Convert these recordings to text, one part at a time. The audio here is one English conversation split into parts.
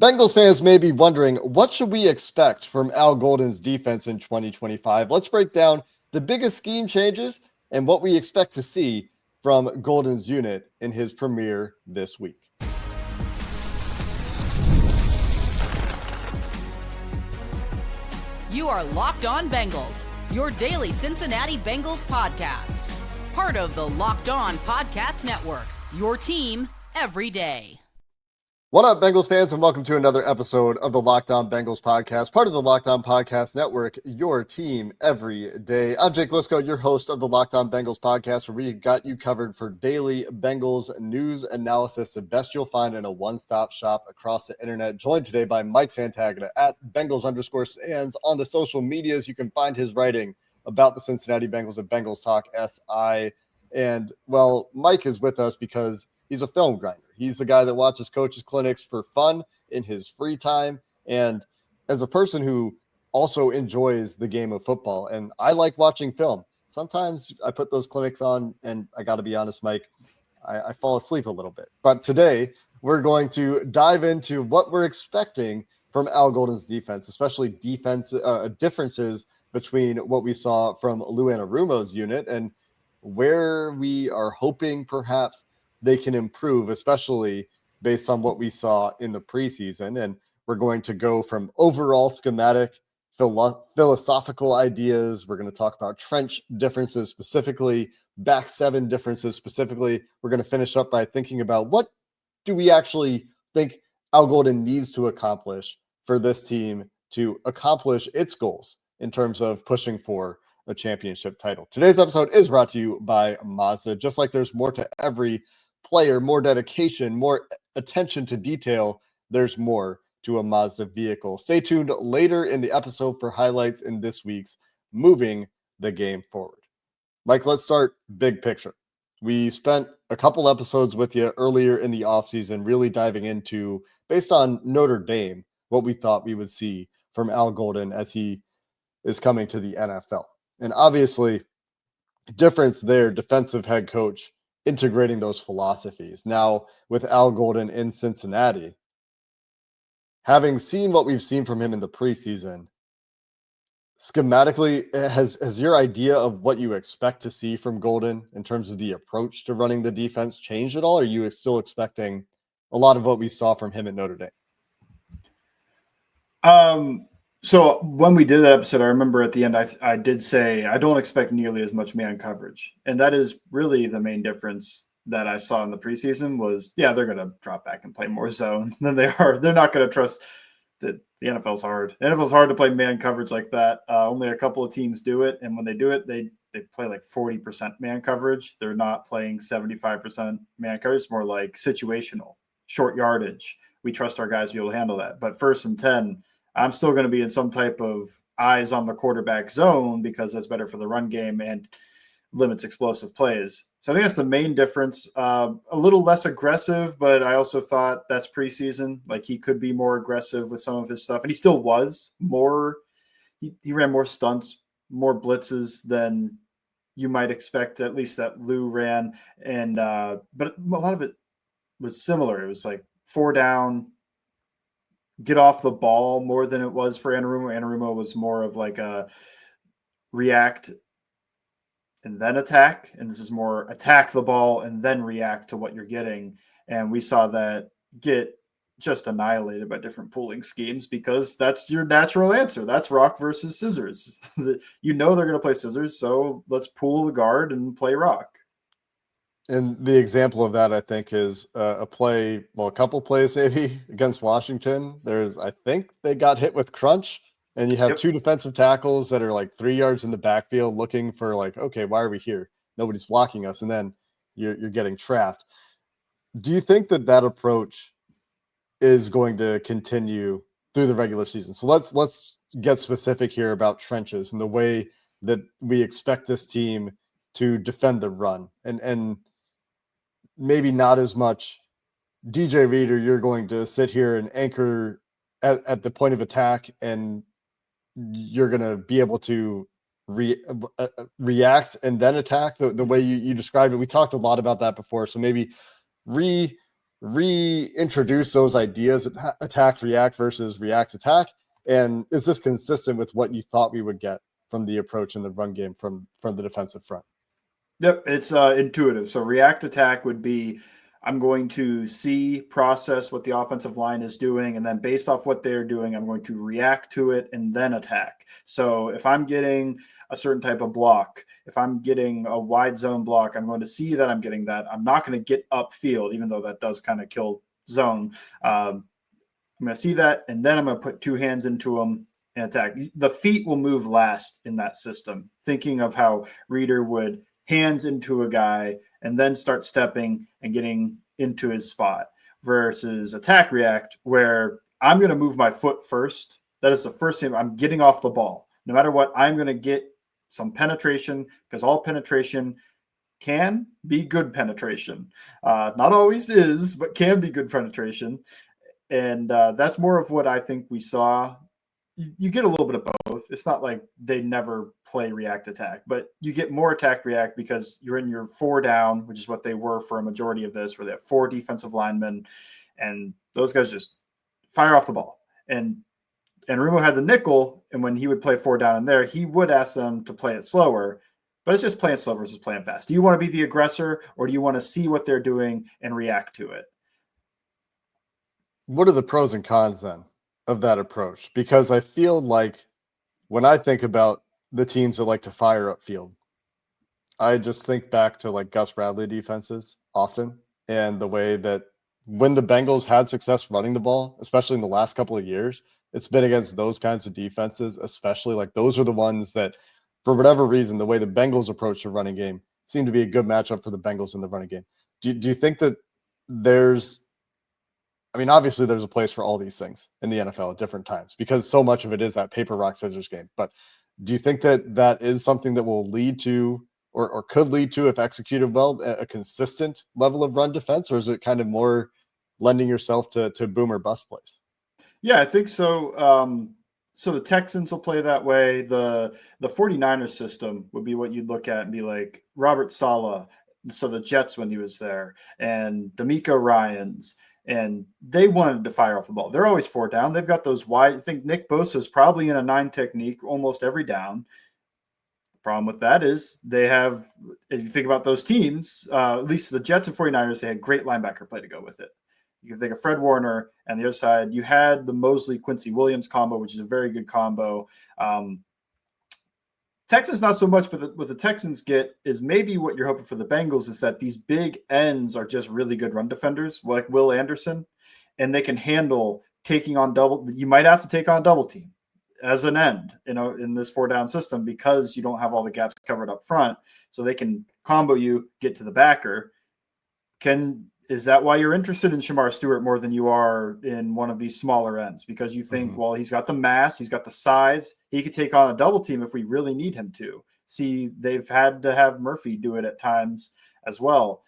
Bengals fans may be wondering, what should we expect from Al Golden's defense in 2025? Let's break down the biggest scheme changes and what we expect to see from Golden's unit in his premiere this week. You are Locked On Bengals, your daily Cincinnati Bengals podcast. Part of the Locked On Podcast Network, your team every day. What up, Bengals fans, and welcome to another episode of the Locked On Bengals podcast, part of the Locked On Podcast Network, your team every day. I'm Jake Liscow, your host of the Locked On Bengals podcast, where we got you covered for daily Bengals news analysis, the best you'll find in a one-stop shop across the internet. Joined today by Mike Santagata at Bengals_Sands on the social medias. You can find his writing about the Cincinnati Bengals at Bengals Talk SI. And, well, Mike is with us because he's a film grinder. He's the guy that watches coaches' clinics for fun in his free time. And as a person who also enjoys the game of football, and I like watching film, sometimes I put those clinics on, and I got to be honest, Mike, I fall asleep a little bit. But today, we're going to dive into what we're expecting from Al Golden's defense, especially differences between what we saw from Lou Anarumo's unit and where we are hoping perhaps they can improve, especially based on what we saw in the preseason. And we're going to go from overall schematic, philosophical ideas. We're going to talk about trench differences specifically, back seven differences specifically. We're going to finish up by thinking about what do we actually think Al Golden needs to accomplish for this team to accomplish its goals in terms of pushing for a championship title. Today's episode is brought to you by Mazda. Just like there's more to every player, more dedication, more attention to detail, there's more to a Mazda vehicle. Stay tuned later in the episode for highlights in this week's Moving the Game Forward. Mike, let's start big picture. We spent a couple episodes with you earlier in the offseason really diving into, based on Notre Dame, what we thought we would see from Al Golden as he is coming to the NFL. And obviously, difference there, defensive head coach, integrating those philosophies. Now, with Al Golden in Cincinnati, having seen what we've seen from him in the preseason, schematically, has your idea of what you expect to see from Golden in terms of the approach to running the defense changed at all? Or are you still expecting a lot of what we saw from him at Notre Dame? So when we did that episode, I remember at the end, I did say, I don't expect nearly as much man coverage. And that is really the main difference that I saw in the preseason was, yeah, they're going to drop back and play more zone than they are. They're not going to trust that the NFL's hard. The NFL's hard to play man coverage like that. Only a couple of teams do it. And when they do it, they play like 40% man coverage. They're not playing 75% man coverage. It's more like situational, short yardage. We trust our guys to be able to handle that. But 1st and 10, I'm still going to be in some type of eyes on the quarterback zone because that's better for the run game and limits explosive plays. So I think that's the main difference. A little less aggressive, but I also thought that's preseason. Like he could be more aggressive with some of his stuff. And he still was more. He ran more stunts, more blitzes than you might expect, at least that Lou ran. And but a lot of it was similar. It was like 4 down, get off the ball more than it was for Anarumo. Anarumo was more of like a react and then attack. And this is more attack the ball and then react to what you're getting. And we saw that get just annihilated by different pooling schemes because that's your natural answer. That's rock versus scissors. You know they're going to play scissors, so let's pool the guard and play rock. And the example of that, I think, is a couple plays maybe against Washington. I think they got hit with crunch, and you have two defensive tackles that are like 3 yards in the backfield looking for like, okay, why are we here? Nobody's blocking us. And then you're getting trapped. Do you think that approach is going to continue through the regular season? So let's get specific here about trenches and the way that we expect this team to defend the run, and maybe not as much DJ Reader. You're going to sit here and anchor at the point of attack, and you're going to be able to react and then attack the way you described it. We talked a lot about that before. So maybe reintroduce those ideas, attack, react versus react, attack? And is this consistent with what you thought we would get from the approach in the run game from the defensive front? Yep, it's intuitive. So react attack would be I'm going to see, process what the offensive line is doing, and then based off what they're doing, I'm going to react to it and then attack. So if I'm getting a certain type of block, if I'm getting a wide zone block, I'm going to see that I'm getting that. I'm not going to get upfield, even though that does kind of kill zone. I'm going to see that, and then I'm going to put two hands into them and attack. The feet will move last in that system, thinking of how Reader would hands into a guy and then start stepping and getting into his spot versus attack react, where I'm going to move my foot first. That is the first thing. I'm getting off the ball. No matter what, I'm going to get some penetration, because all penetration can be good penetration. Not always is, but can be good penetration. And that's more of what I think we saw. You get a little bit of both. It's not like they never play react attack, but you get more attack react because you're in your 4 down, which is what they were for a majority of this, where they have 4 defensive linemen, and those guys just fire off the ball. And Rumo had the nickel, and when he would play 4 down in there, he would ask them to play it slower, but it's just playing slow versus playing fast. Do you want to be the aggressor, or do you want to see what they're doing and react to it? What are the pros and cons then of that approach? Because I feel like when I think about the teams that like to fire upfield, I just think back to like Gus Bradley defenses often, and the way that when the Bengals had success running the ball, especially in the last couple of years, it's been against those kinds of defenses, especially like those are the ones that, for whatever reason, the way the Bengals approach the running game seemed to be a good matchup for the Bengals in the running game. Do you think that obviously there's a place for all these things in the NFL at different times because so much of it is that paper, rock, scissors game. But do you think that that is something that will lead to or could lead to, if executed well, a consistent level of run defense? Or is it kind of more lending yourself to boom or bust plays? Yeah, I think so. So the Texans will play that way. The 49ers system would be what you'd look at and be like Robert Saleh. So the Jets when he was there, and D'Amico Ryans, and they wanted to fire off the ball. They're always 4 down. They've got those wide. I think Nick Bosa is probably in a 9 technique almost every down. The problem with that is they have, if you think about those teams, at least the Jets and 49ers, they had great linebacker play to go with it. You can think of Fred Warner, and the other side, you had the Mosley-Quincy Williams combo, which is a very good combo. Texans not so much, but what the Texans get is maybe what you're hoping for the Bengals is that these big ends are just really good run defenders, like Will Anderson, and they can handle taking on double. You might have to take on double team as an end, in this 4 down system because you don't have all the gaps covered up front, so they can combo you, get to the backer. Is that why you're interested in Shamar Stewart more than you are in one of these smaller ends? Because you think, well, he's got the mass, he's got the size, he could take on a double team if we really need him to. See, they've had to have Murphy do it at times as well.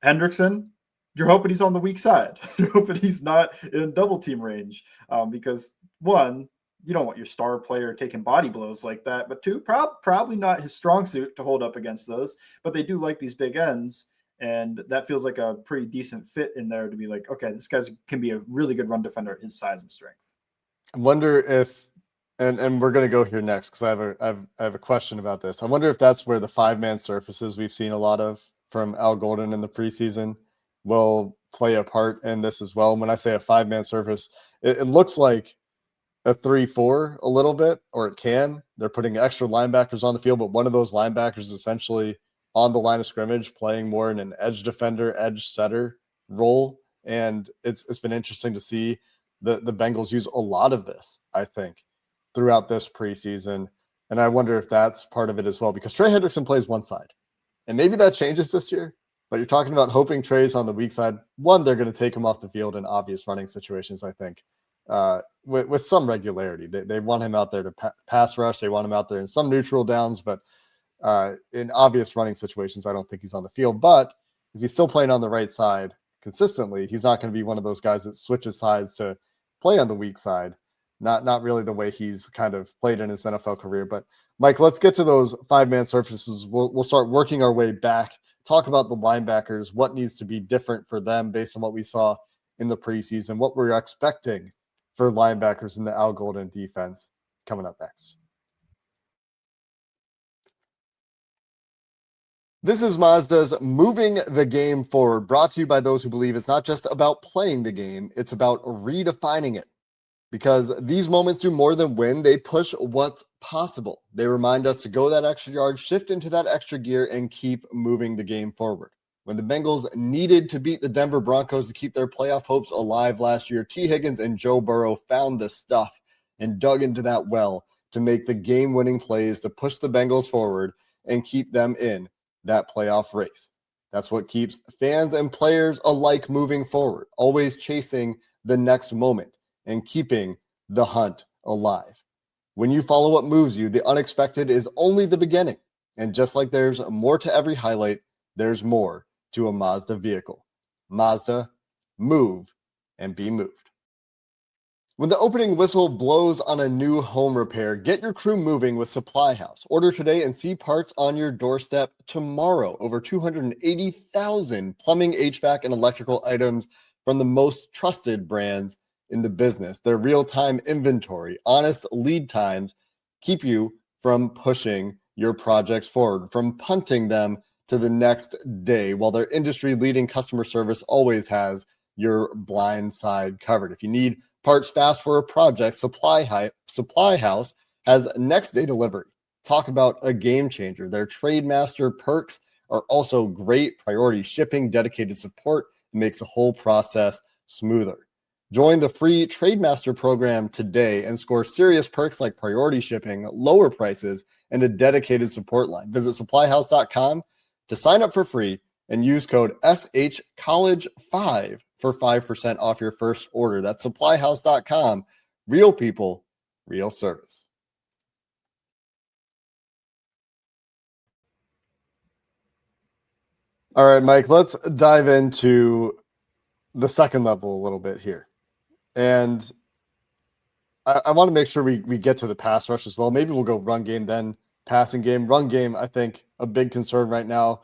Hendrickson, you're hoping he's on the weak side. You're hoping he's not in double team range because, one, you don't want your star player taking body blows like that, but two, probably not his strong suit to hold up against those, but they do like these big ends. And that feels like a pretty decent fit in there to be like, okay, this guy can be a really good run defender at his size and strength. I wonder if, and we're going to go here next because I have a question about this. I wonder if that's where the 5-man surfaces we've seen a lot of from Al Golden in the preseason will play a part in this as well. And when I say a 5-man surface, it looks like a 3-4 a little bit, or it can. They're putting extra linebackers on the field, but one of those linebackers is essentially on the line of scrimmage, playing more in an edge defender, edge setter role. And it's been interesting to see the Bengals use a lot of this, I think, throughout this preseason. And I wonder if that's part of it as well, because Trey Hendrickson plays one side. And maybe that changes this year, but you're talking about hoping Trey's on the weak side. One, they're going to take him off the field in obvious running situations, I think, with some regularity. They want him out there to pass rush. They want him out there in some neutral downs, but in obvious running situations, I don't think he's on the field. But if he's still playing on the right side consistently, he's not going to be one of those guys that switches sides to play on the weak side. Not really the way he's kind of played in his NFL career. But Mike, let's get to those 5-man surfaces. We'll start working our way back talk about the linebackers, what needs to be different for them based on what we saw in the preseason, what we're expecting for linebackers in the Al Golden defense coming up next. This is Mazda's Moving the Game Forward, brought to you by those who believe it's not just about playing the game, it's about redefining it. Because these moments do more than win, they push what's possible. They remind us to go that extra yard, shift into that extra gear, and keep moving the game forward. When the Bengals needed to beat the Denver Broncos to keep their playoff hopes alive last year, T. Higgins and Joe Burrow found the stuff and dug into that well to make the game-winning plays to push the Bengals forward and keep them in that playoff race. That's what keeps fans and players alike moving forward, always chasing the next moment and keeping the hunt alive. When you follow what moves you, the unexpected is only the beginning. And just like there's more to every highlight, there's more to a Mazda vehicle. Mazda, move and be moved. When the opening whistle blows on a new home repair, get your crew moving with Supply House. Order today and see parts on your doorstep tomorrow. Over 280,000 plumbing, HVAC, and electrical items from the most trusted brands in the business. Their real-time inventory, honest lead times keep you from pushing your projects forward, from punting them to the next day, while their industry-leading customer service always has your blind side covered. If you need parts fast for a project, Supply House has next day delivery. Talk about a game changer. Their Trademaster perks are also great. Priority shipping, dedicated support, makes the whole process smoother. Join the free Trademaster program today and score serious perks like priority shipping, lower prices, and a dedicated support line. Visit supplyhouse.com to sign up for free and use code SHCollege5 for 5% off your first order. That's supplyhouse.com. Real people, real service. All right, Mike, let's dive into the second level a little bit here. And I want to make sure we get to the pass rush as well. Maybe we'll go run game, then passing game. Run game, I think, a big concern right now.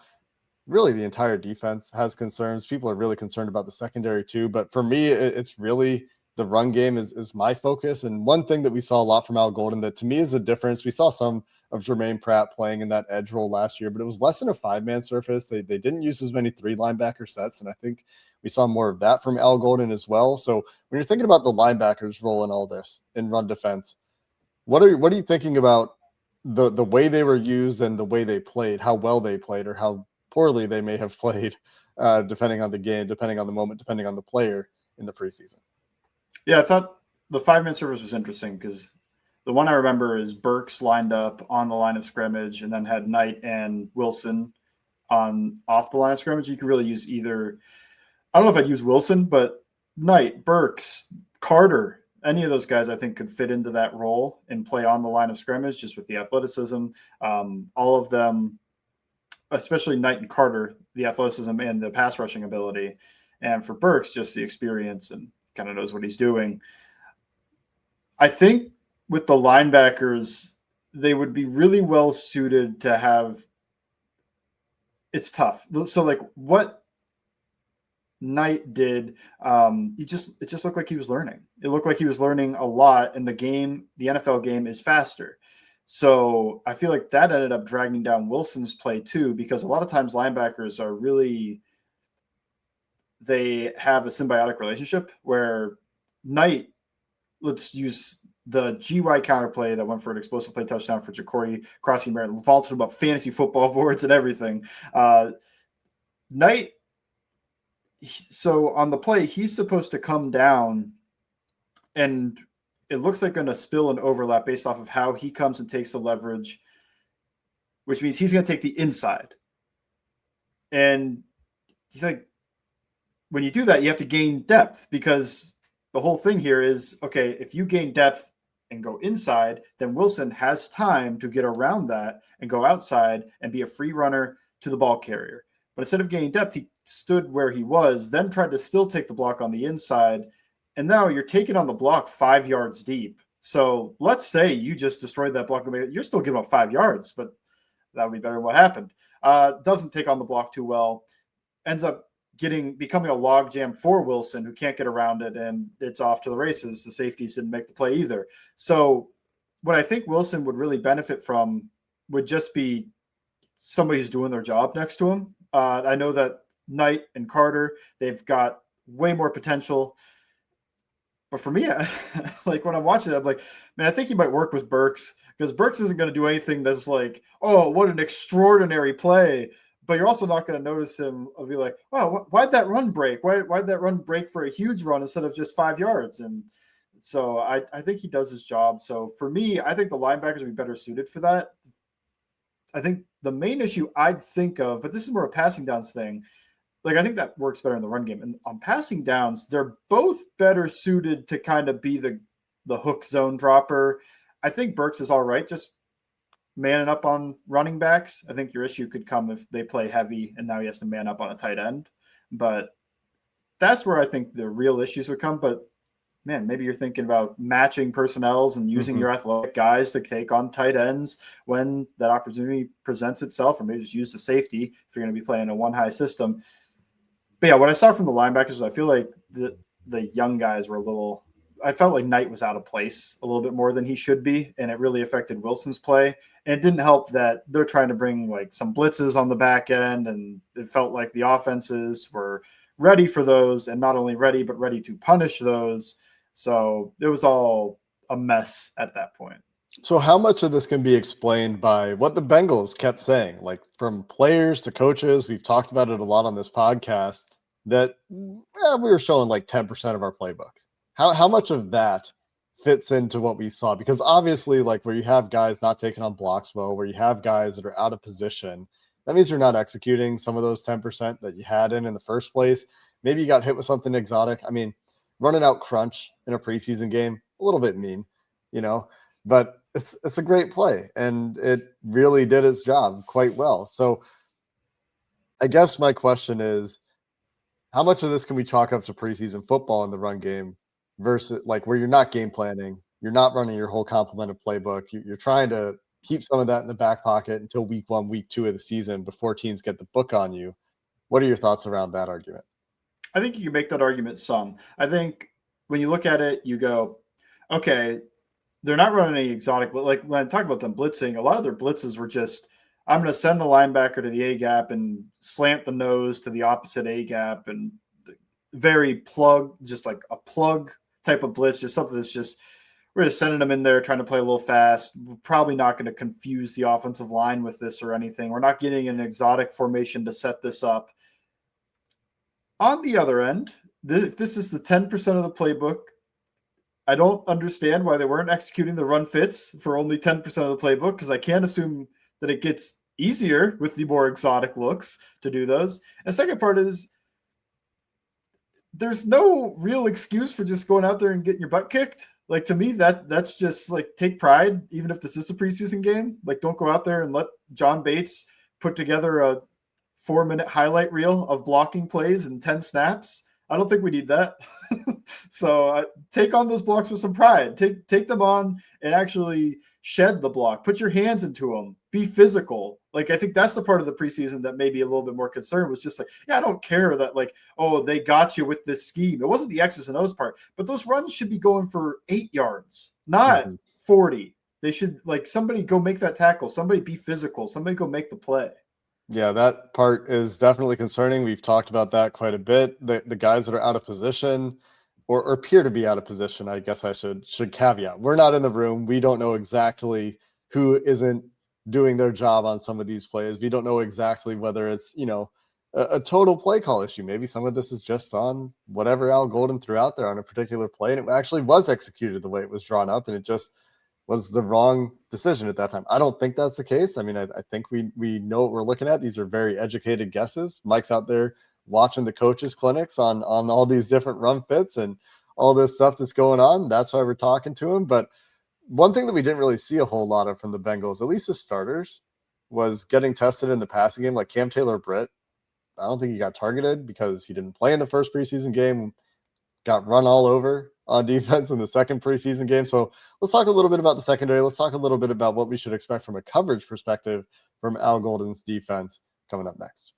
Really, the entire defense has concerns. People are really concerned about the secondary too. But for me, it's really the run game is my focus. And one thing that we saw a lot from Al Golden that to me is a difference. We saw some of Jermaine Pratt playing in that edge role last year, but it was less than a 5-man surface. They didn't use as many 3 linebacker sets. And I think we saw more of that from Al Golden as well. So when you're thinking about the linebackers role in all this in run defense, what are you thinking about the way they were used and the way they played, how well they played or how poorly they may have played, depending on the game, depending on the moment, depending on the player in the preseason? Yeah, I thought the 5-man surface was interesting because the one I remember is Burks lined up on the line of scrimmage and then had Knight and Wilson off the line of scrimmage. You could really use either. I don't know if I'd use Wilson, but Knight, Burks, Carter, any of those guys I think could fit into that role and play on the line of scrimmage just with the athleticism. All of them, especially Knight and Carter, the athleticism and the pass rushing ability. And for Burks, just the experience and kind of knows what he's doing. I think with the linebackers, they would be really well suited to have. It's tough. So like what Knight did, it just looked like he was learning. It looked like he was learning a lot, and the NFL game is faster. So I feel like that ended up dragging down Wilson's play too, because a lot of times linebackers are really, they have a symbiotic relationship where Knight, let's use the GY counterplay that went for an explosive play touchdown for Ja'Cory crossing Merritt, vaulted about fantasy football boards and everything. Knight, so on the play, he's supposed to come down and it looks like going to spill an overlap based off of how he comes and takes the leverage, which means he's going to take the inside. And he's like, when you do that, you have to gain depth because the whole thing here is, okay, if you gain depth and go inside, then Wilson has time to get around that and go outside and be a free runner to the ball carrier. But instead of gaining depth, he stood where he was, then tried to still take the block on the inside. And now you're taking on the block 5 yards deep. So let's say you just destroyed that block. You're still giving up 5 yards, but that would be better than what happened. doesn't take on the block too well, ends up becoming a logjam for Wilson, who can't get around it, and it's off to the races. The safeties didn't make the play either. So what I think Wilson would really benefit from would just be somebody who's doing their job next to him. I know that Knight and Carter, they've got way more potential. But for me, like when I'm watching it, I'm like, man, I think he might work with Burks, because Burks isn't going to do anything that's like, oh, what an extraordinary play. But you're also not going to notice him. I'll be like, wow, why'd that run break? Why'd that run break for a huge run instead of just 5 yards? And so I think he does his job. So for me, I think the linebackers would be better suited for that. I think the main issue I'd think of, but this is more a passing downs thing, like I think that works better in the run game. And on passing downs, they're both better suited to kind of be the hook zone dropper. I think Burks is all right, just manning up on running backs. I think your issue could come if they play heavy and now he has to man up on a tight end. But that's where I think the real issues would come. But man, maybe you're thinking about matching personnels and using your athletic guys to take on tight ends when that opportunity presents itself, or maybe just use the safety if you're going to be playing a one high system. But yeah, what I saw from the linebackers is I feel like the young guys were I felt like Knight was out of place a little bit more than he should be, and it really affected Wilson's play. And it didn't help that they're trying to bring like some blitzes on the back end, and it felt like the offenses were ready for those, and not only ready, but ready to punish those. So it was all a mess at that point. So how much of this can be explained by what the Bengals kept saying, like from players to coaches? We've talked about it a lot on this podcast, that we were showing like 10% of our playbook. How much of that fits into what we saw? Because obviously, like where you have guys not taking on blocks well, where you have guys that are out of position, that means you're not executing some of those 10% that you had in the first place. Maybe you got hit with something exotic. I mean, running out crunch in a preseason game, a little bit mean, but it's a great play, and it really did its job quite well. So I guess my question is, how much of this can we chalk up to preseason football in the run game versus like where you're not game planning, you're not running your whole complement of playbook, you're trying to keep some of that in the back pocket until week 1, week 2 of the season before teams get the book on you? What are your thoughts around that argument? I think you can make that argument some. I think when you look at it, you go, okay, they're not running any exotic. Like when I talk about them blitzing, a lot of their blitzes were just, I'm going to send the linebacker to the A gap and slant the nose to the opposite A gap, and very just like a plug type of blitz, just something that's just, we're just sending them in there, trying to play a little fast. We're probably not going to confuse the offensive line with this or anything. We're not getting an exotic formation to set this up. On the other end, if this is the 10% of the playbook, I don't understand why they weren't executing the run fits for only 10% of the playbook, because I can't assume that it gets easier with the more exotic looks to do those. And the second part is, there's no real excuse for just going out there and getting your butt kicked. Like, to me, that's just like, take pride, even if this is a preseason game. Like, don't go out there and let John Bates put together a 4-minute highlight reel of blocking plays and 10 snaps. I don't think we need that. So take on those blocks with some pride. Take them on and actually shed the block. Put your hands into them. Be physical. Like, I think that's the part of the preseason that made me a little bit more concerned, was just like, yeah, I don't care that, like, oh, they got you with this scheme. It wasn't the X's and O's part, but those runs should be going for 8 yards, not 40. They should, like, somebody go make that tackle. Somebody be physical. Somebody go make the play. Yeah, that part is definitely concerning. We've talked about that quite a bit. The guys that are out of position or appear to be out of position, I guess I should caveat. We're not in the room. We don't know exactly who isn't doing their job on some of these plays. We don't know exactly whether it's, a total play call issue. Maybe some of this is just on whatever Al Golden threw out there on a particular play, and it actually was executed the way it was drawn up, and it just was the wrong decision at that time. I don't think that's the case. I mean, I think we know what we're looking at. These are very educated guesses. Mike's out there watching the coaches clinics on all these different run fits and all this stuff that's going on. That's why we're talking to him. But one thing that we didn't really see a whole lot of from the Bengals, at least the starters, was getting tested in the passing game. Like Cam Taylor-Britt, I don't think he got targeted because he didn't play in the first preseason game, got run all over on defense in the second preseason game. So let's talk a little bit about the secondary. Let's talk a little bit about what we should expect from a coverage perspective from Al Golden's defense coming up next.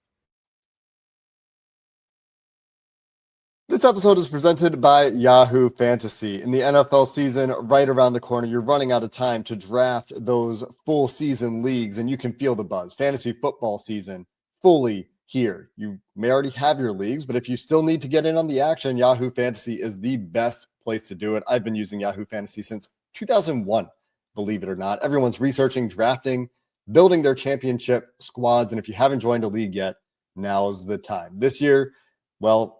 This episode is presented by Yahoo Fantasy. In the NFL season right around the corner, you're running out of time to draft those full season leagues, and you can feel the buzz. Fantasy football season fully here. You may already have your leagues, but if you still need to get in on the action, Yahoo Fantasy is the best place to do it. I've been using Yahoo Fantasy since 2001, believe it or not. Everyone's researching, drafting, building their championship squads, and if you haven't joined a league yet, now's the time. This year, well,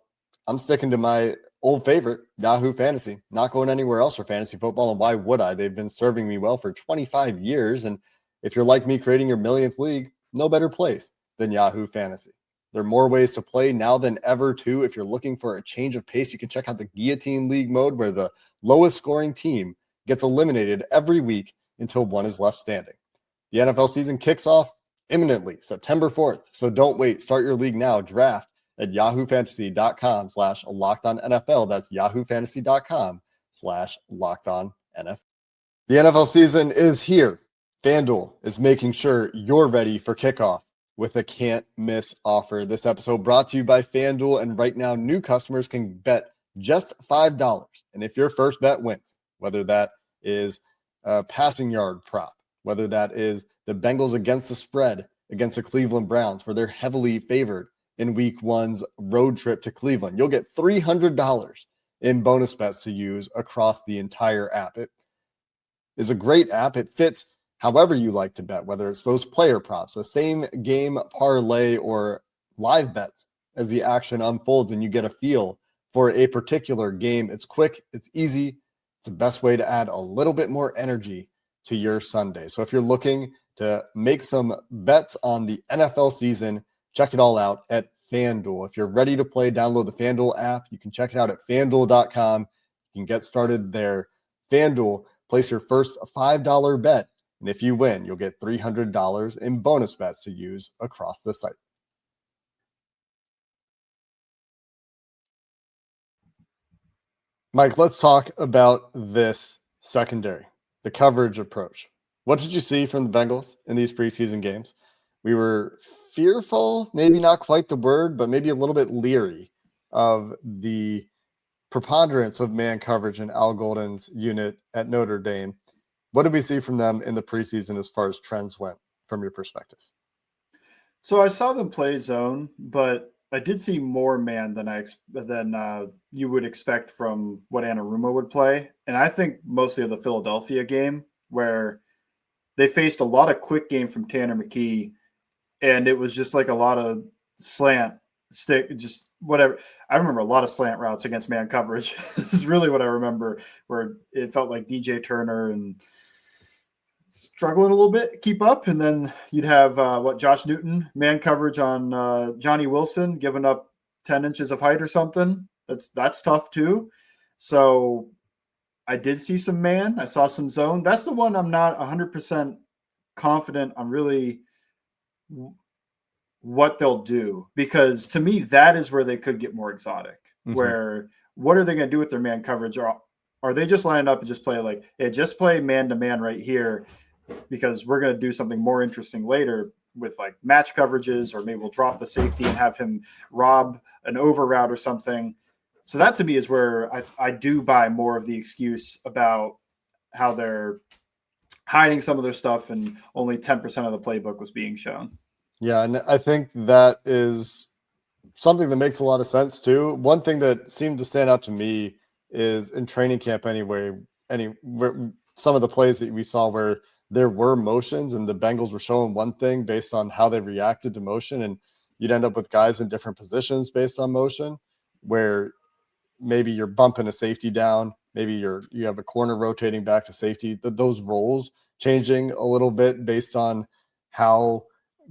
I'm sticking to my old favorite, Yahoo Fantasy. Not going anywhere else for fantasy football, and why would I? They've been serving me well for 25 years, and if you're like me creating your millionth league, no better place than Yahoo Fantasy. There are more ways to play now than ever, too. If you're looking for a change of pace, you can check out the Guillotine League mode, where the lowest scoring team gets eliminated every week until one is left standing. The NFL season kicks off imminently, September 4th, so don't wait. Start your league now. Draft at yahoofantasy.com/LockedOnNFL. That's yahoofantasy.com/LockedOnNFL. The NFL season is here. FanDuel is making sure you're ready for kickoff with a can't miss offer. This episode brought to you by FanDuel, and right now new customers can bet just $5. And if your first bet wins, whether that is a passing yard prop, whether that is the Bengals against the spread against the Cleveland Browns, where they're heavily favored in week one's road trip to Cleveland, you'll get $300 in bonus bets to use across the entire app. It is a great app. It fits however you like to bet, whether it's those player props, the same game parlay, or live bets as the action unfolds and you get a feel for a particular game. It's quick, it's easy, it's the best way to add a little bit more energy to your Sunday. So if you're looking to make some bets on the NFL season, check it all out at FanDuel. If you're ready to play, download the FanDuel app. You can check it out at FanDuel.com. You can get started there. FanDuel, place your first $5 bet, and if you win, you'll get $300 in bonus bets to use across the site. Mike, let's talk about this secondary, the coverage approach. What did you see from the Bengals in these preseason games? We were fearful, maybe not quite the word, but maybe a little bit leery of the preponderance of man coverage in Al Golden's unit at Notre Dame. What did we see from them in the preseason as far as trends went from your perspective? So I saw them play zone, but I did see more man than you would expect from what Anarumo would play. And I think mostly of the Philadelphia game, where they faced a lot of quick game from Tanner McKee, and it was just like a lot of slant, stick, just whatever. I remember a lot of slant routes against man coverage. This is really what I remember, where it felt like DJ Turner and struggling a little bit, keep up. And then you'd have Josh Newton, man coverage on Johnny Wilson, giving up 10 inches of height or something. That's tough too. So I did see some man. I saw some zone. That's the one I'm not 100% confident on really what they'll do, because to me, that is where they could get more exotic. Mm-hmm. Where what are they going to do with their man coverage? Or are they just lining up and just play like, hey, just play man to man right here, because we're going to do something more interesting later with like match coverages, or maybe we'll drop the safety and have him rob an over route or something. So that to me is where I do buy more of the excuse about how they're hiding some of their stuff and only 10% of the playbook was being shown. Yeah, and I think that is something that makes a lot of sense too. One thing that seemed to stand out to me is in training camp some of the plays that we saw where there were motions and the Bengals were showing one thing based on how they reacted to motion, and you'd end up with guys in different positions based on motion, where maybe you're bumping a safety down, maybe you have a corner rotating back to safety, those roles changing a little bit based on how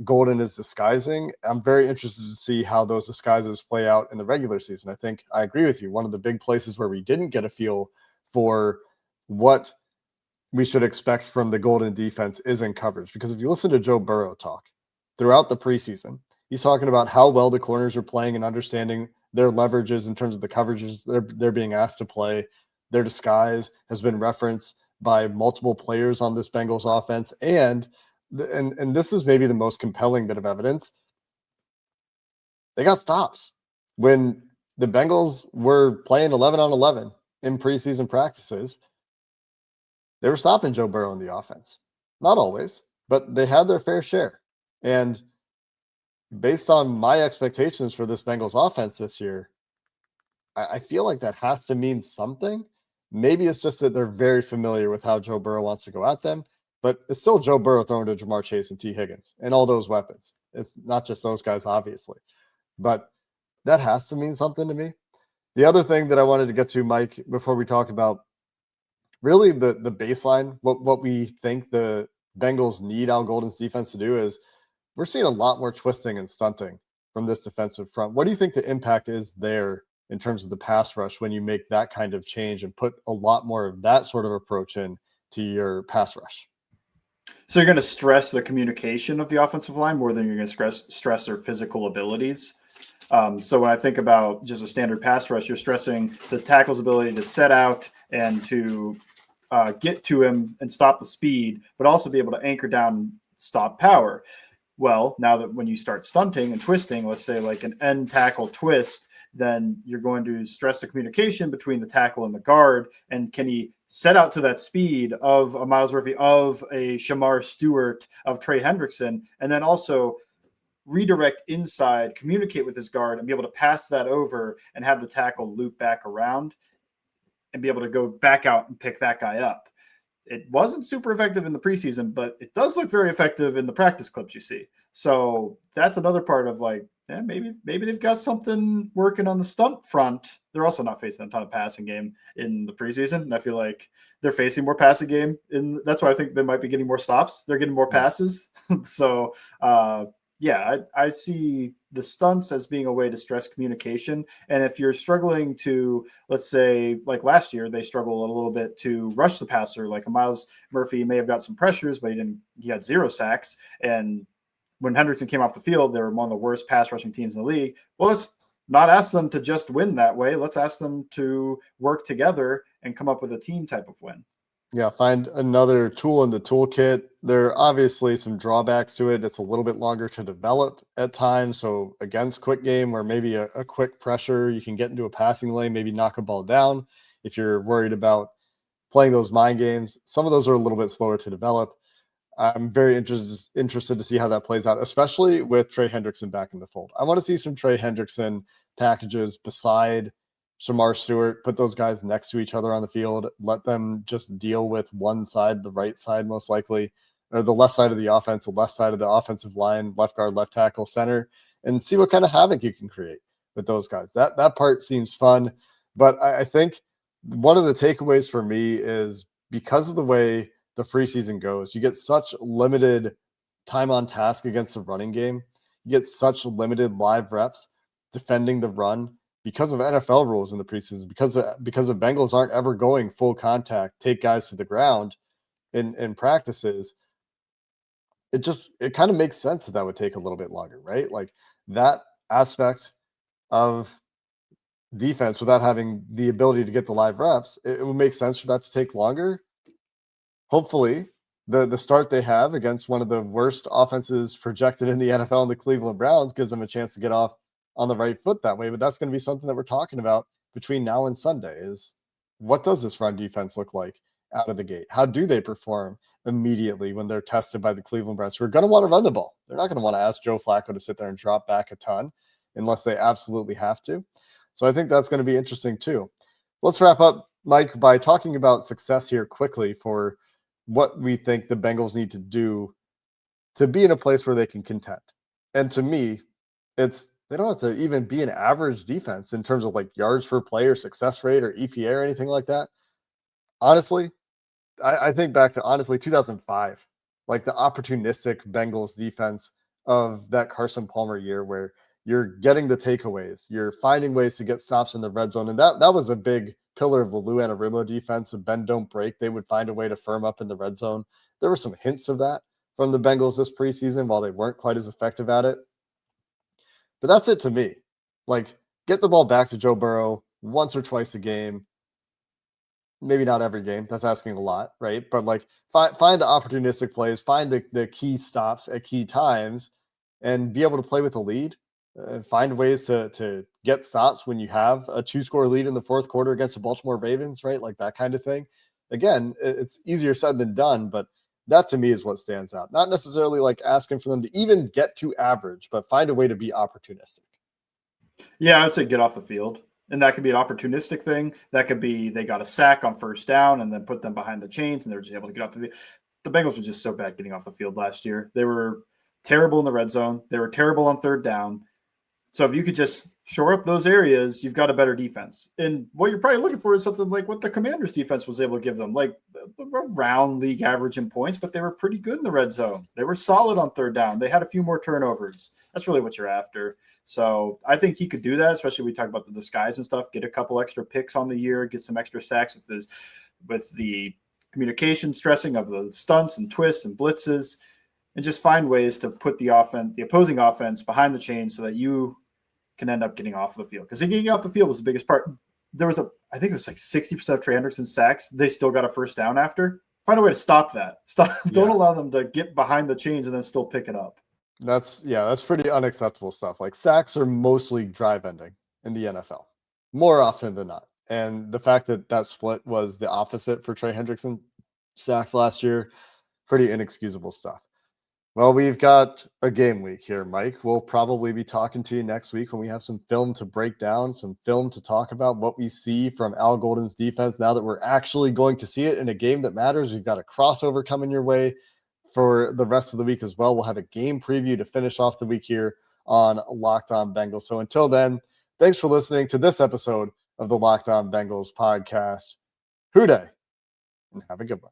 Golden is disguising. I'm very interested to see how those disguises play out in the regular season. I think I agree with you. One of the big places where we didn't get a feel for what we should expect from the Golden defense is in coverage, because if you listen to Joe Burrow talk throughout the preseason, he's talking about how well the corners are playing and understanding their leverages in terms of the coverages they're being asked to play. Their disguise has been referenced by multiple players on this Bengals offense, and this is maybe the most compelling bit of evidence. they got stops. When the Bengals were playing 11 on 11 in preseason practices, they were stopping Joe Burrow in the offense. Not always, but they had their fair share. And based on my expectations for this Bengals offense this year, I feel like that has to mean something. Maybe it's just that they're very familiar with how Joe Burrow wants to go at them, but it's still Joe Burrow throwing to Jamar Chase and T. Higgins and all those weapons. It's not just those guys, obviously, but that has to mean something to me. The other thing that I wanted to get to, Mike, before we talk about really the baseline, what we think the Bengals need Al Golden's defense to do is we're seeing a lot more twisting and stunting from this defensive front. What do you think the impact is there in terms of the pass rush when you make that kind of change and put a lot more of that sort of approach in to your pass rush? So you're going to stress the communication of the offensive line more than you're going to stress their physical abilities. So when I think about just a standard pass rush, you're stressing the tackle's ability to set out and to get to him and stop the speed, but also be able to anchor down, stop power. Well, now that when you start stunting and twisting, let's say like an end tackle twist, then you're going to stress the communication between the tackle and the guard. And can he set out to that speed of a Miles Murphy, of a Shamar Stewart, of Trey Hendrickson, and then also redirect inside, communicate with his guard, and be able to pass that over and have the tackle loop back around and be able to go back out and pick that guy up. It wasn't super effective in the preseason, but it does look very effective in the practice clips you see. So that's another part of like, yeah, maybe they've got something working on the stunt front. They're also not facing a ton of passing game in the preseason. And I feel like they're facing more passing game. And that's why I think they might be getting more stops. They're getting more passes. So, yeah, I see the stunts as being a way to stress communication. And if you're struggling to, let's say, like last year, they struggled a little bit to rush the passer. Like a Miles Murphy may have got some pressures, but he had 0 sacks. And when Hendrickson came off the field, they were one of the worst pass rushing teams in the league. Well, let's not ask them to just win that way. Let's ask them to work together and come up with a team type of win. Yeah, find another tool in the toolkit. There are obviously some drawbacks to it. It's a little bit longer to develop at times. So against quick game, where maybe a quick pressure, you can get into a passing lane, maybe knock a ball down. If you're worried about playing those mind games, some of those are a little bit slower to develop. I'm very interested to see how that plays out, especially with Trey Hendrickson back in the fold. I want to see some Trey Hendrickson packages beside Shamar Stewart, put those guys next to each other on the field, let them just deal with one side, the right side most likely, or the left side of the offense, the left side of the offensive line, left guard, left tackle, center, and see what kind of havoc you can create with those guys. That part seems fun, but I think one of the takeaways for me is because of the way the preseason goes, you get such limited time on task against the running game. You get such limited live reps defending the run because of NFL rules in the preseason, because the Bengals aren't ever going full contact, take guys to the ground in practices. It kind of makes sense that would take a little bit longer, right? Like that aspect of defense without having the ability to get the live reps, it would make sense for that to take longer. Hopefully, the start they have against one of the worst offenses projected in the NFL in the Cleveland Browns gives them a chance to get off on the right foot that way. But that's going to be something that we're talking about between now and Sunday is what does this run defense look like out of the gate? How do they perform immediately when they're tested by the Cleveland Browns, who are going to want to run the ball? They're not going to want to ask Joe Flacco to sit there and drop back a ton unless they absolutely have to. So I think that's going to be interesting too. Let's wrap up, Mike, by talking about success here quickly for what we think the Bengals need to do to be in a place where they can contend. And to me, it's they don't have to even be an average defense in terms of like yards per play or success rate or EPA or anything like that. Honestly, I think back to 2005, like the opportunistic Bengals defense of that Carson Palmer year where you're getting the takeaways, you're finding ways to get stops in the red zone. And that was a big pillar of the Lou Anarumo defense of bend, don't break. They would find a way to firm up in the red zone. There were some hints of that from the Bengals this preseason while they weren't quite as effective at it. But that's it to me. Like, get the ball back to Joe Burrow once or twice a game. Maybe not every game. That's asking a lot, right? But like find the opportunistic plays, find the key stops at key times, and be able to play with a lead. find ways to get stops when you have a 2-score lead in the fourth quarter against the Baltimore Ravens, right? Like that kind of thing. Again, it's easier said than done, but that to me is what stands out. Not necessarily like asking for them to even get to average, but find a way to be opportunistic. Yeah, I would say get off the field. And that could be an opportunistic thing. That could be they got a sack on first down and then put them behind the chains and they're just able to get off the field. The Bengals were just so bad getting off the field last year. They were terrible in the red zone. They were terrible on third down. So if you could just shore up those areas, you've got a better defense. And what you're probably looking for is something like what the Commanders defense was able to give them, like around league average in points, but they were pretty good in the red zone. They were solid on third down. They had a few more turnovers. That's really what you're after. So I think he could do that, especially we talk about the disguise and stuff, get a couple extra picks on the year, get some extra sacks with the communication stressing of the stunts and twists and blitzes, and just find ways to put the opposing offense behind the chains so that you can end up getting off the field. Because getting off the field was the biggest part. There was I think it was like 60% of Trey Hendrickson's sacks. They still got a first down after. Find a way to stop that. Don't allow them to get behind the chains and then still pick it up. That's pretty unacceptable stuff. Like sacks are mostly drive ending in the NFL more often than not. And the fact that split was the opposite for Trey Hendrickson sacks last year, pretty inexcusable stuff. Well, we've got a game week here, Mike. We'll probably be talking to you next week when we have some film to break down, some film to talk about what we see from Al Golden's defense now that we're actually going to see it in a game that matters. We've got a crossover coming your way for the rest of the week as well. We'll have a game preview to finish off the week here on Locked On Bengals. So until then, thanks for listening to this episode of the Locked On Bengals podcast. Hoo day, and have a good one.